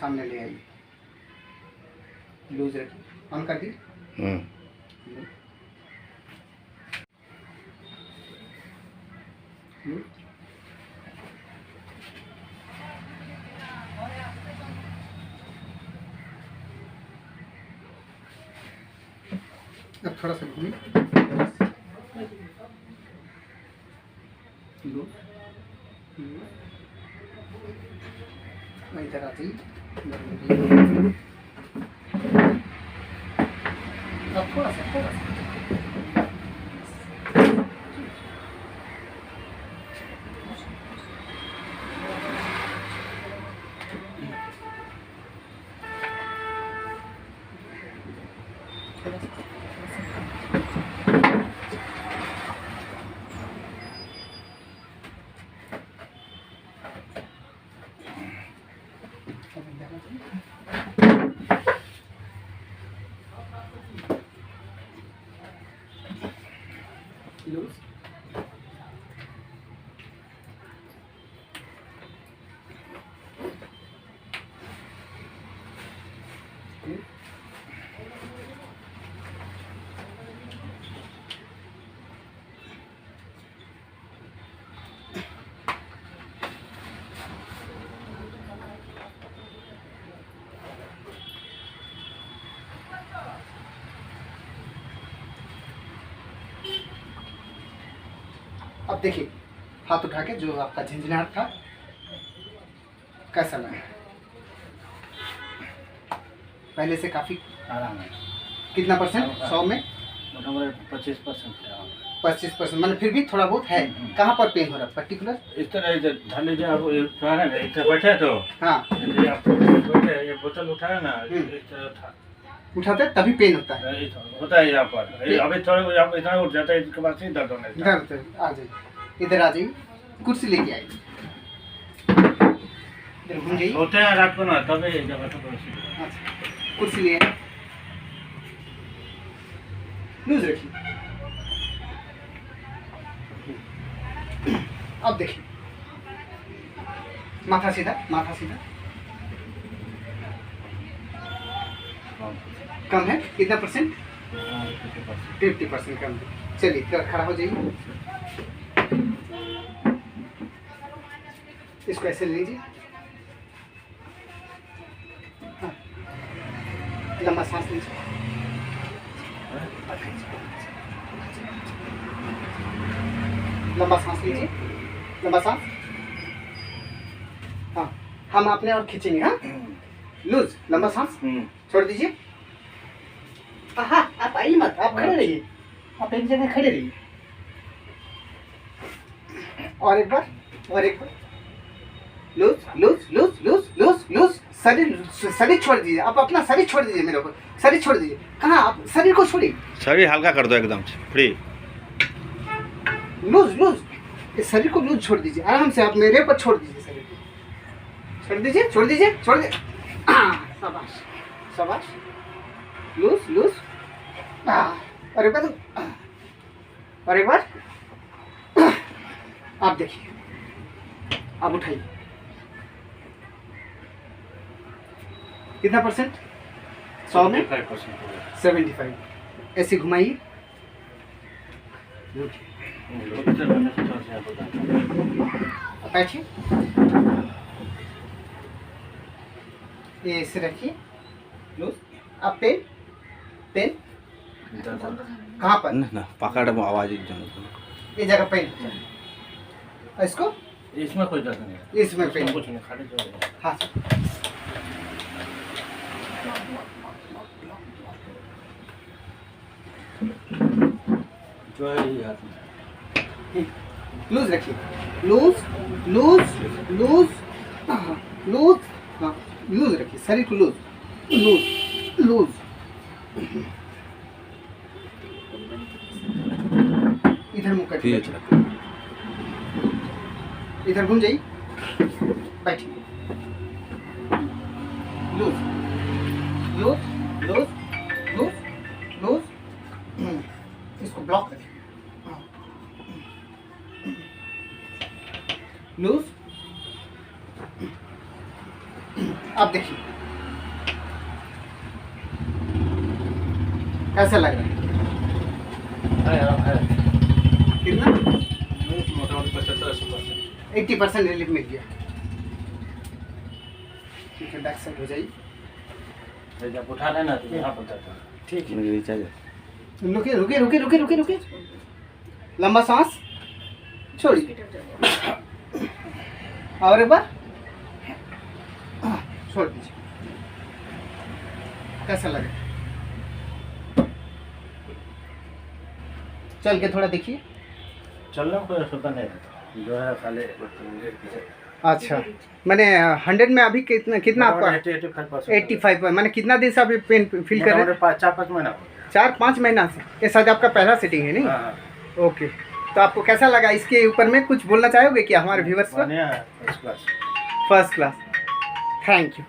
सामने ले आइए, लूज रखिए, ऑन कर दी। अब थोड़ा सा घूमिए, इधर आती, अब थोड़ा सा लूज। अब देखिए, हाथ उठा के जो आपका झंझनाहट था कैसा लगा? पहले से काफी आराम है। कितना परसेंट? 100 में 25%। 25%, मतलब फिर भी थोड़ा बहुत है। कहाँ पर पेन हो रहा है पर्टिकुलर? इस तरह ध्यान दीजिए, आप इधर बैठे तो हाँ, ये आप बैठे, ये बोतल उठाया ना, इस तरह उठाते तभी पेन होता है। होता है यहाँ पर। अभी थोड़ा आप इतना उठ जाता है, इसके बाद से दर्द होने लगता है। इधर आ जाइए, इधर आ जाइए, कुर्सी लेके आइए, इधर घूम जाइए। होते हैं रात को ना, तभी जगह तो अच्छा, कुर्सी ले आइए, लूज रखिए। अब देखिए, माथा सीधा, माथा सीधा। कम है कितना परसेंट? 50% कम है। चलिए खड़ा हो जाइए, इसको ऐसे ले लीजिए। हाँ, लंबा सांस लीजिए, लंबा सांस लीजिए, लंबा सांस। हाँ, हम अपने और खींचेंगे। हाँ, लूज, लंबा सांस, छोड़ दीजिए। हाँ, आप आइए मत, आप खड़े रहिए, आप एक जगह खड़े रहिए। और एक बार, और एक बार, loose loose loose loose loose loose. शरीर छोड़ दीजिए, आप अपना शरीर छोड़ दीजिए, मेरे को शरीर छोड़ दीजिए। कहाँ? आप शरीर को छोड़िए, शरीर हल्का कर दो एकदम फ्री। लूज लूज, इस शरीर को लूज छोड़ दीजिए, आराम से आप मेरे ऊपर छोड़ दीजिए, शरीर को छोड़ दीजिए, छोड़ दीजिए, छोड़ दीजिए। शाबाश शाबाश, लूज लूज। और एक बार, और एक बार। आप देखिए, आप उठाइए, कितना परसेंट? 100 में 75। ऐसे घुमाइए, बैठिए, ये ऐसे रखिए, लूज। आप पेन, पेन कहाँ पर? ना पकड़ आवाज ये जगह पेन होता है, इसको इसमें कोई दर्द नहीं, इसमें पेन, कुछ नहीं, खाली जो हाँ। जो है ये हाथ में लूज रखिए, लूज लूज लूज, लूज। हाँ, लूज रखिए, शरीर को लूज लूज लूज। इधर मुँह कटिए, इधर घूम जाइए, बैठिए, loose loose loose loose loose. इसको ब्लॉक करिए, लूज। अब देखिए, कैसा लग रहा है? आराम है। कितना? मोटामोटी 75-80%। 80% रिलीफ मिल गया। ठीक है, बैक साइड हो जाइए। जब उठा लेना तो यहाँ पर जाता है। ठीक है, नीचे जा। रुकिए रुकिए रुकिए रुकिए रुकिए रुकिए, लंबा सांस छोड़िए, और एक बार छोड़ दीजिए। कैसा लगे? चल के थोड़ा देखिए। चलने में कोई असुविधा नहीं रहता, जो है खाली पीछे। अच्छा, मैंने 100 में अभी कितना कितना आपका? 85%। 85 पर। मैंने कितना दिन से अभी पेन फील कर रहे हैं? 4-5 महीना हो गया। 4-5 महीना से। ये शायद आपका पहला सेटिंग है नहीं? हाँ, ओके, तो आपको कैसा लगा? इसके ऊपर में कुछ बोलना चाहोगे क्या हमारे व्यूवर्स को? बढ़िया है, first class. First class. Thank you.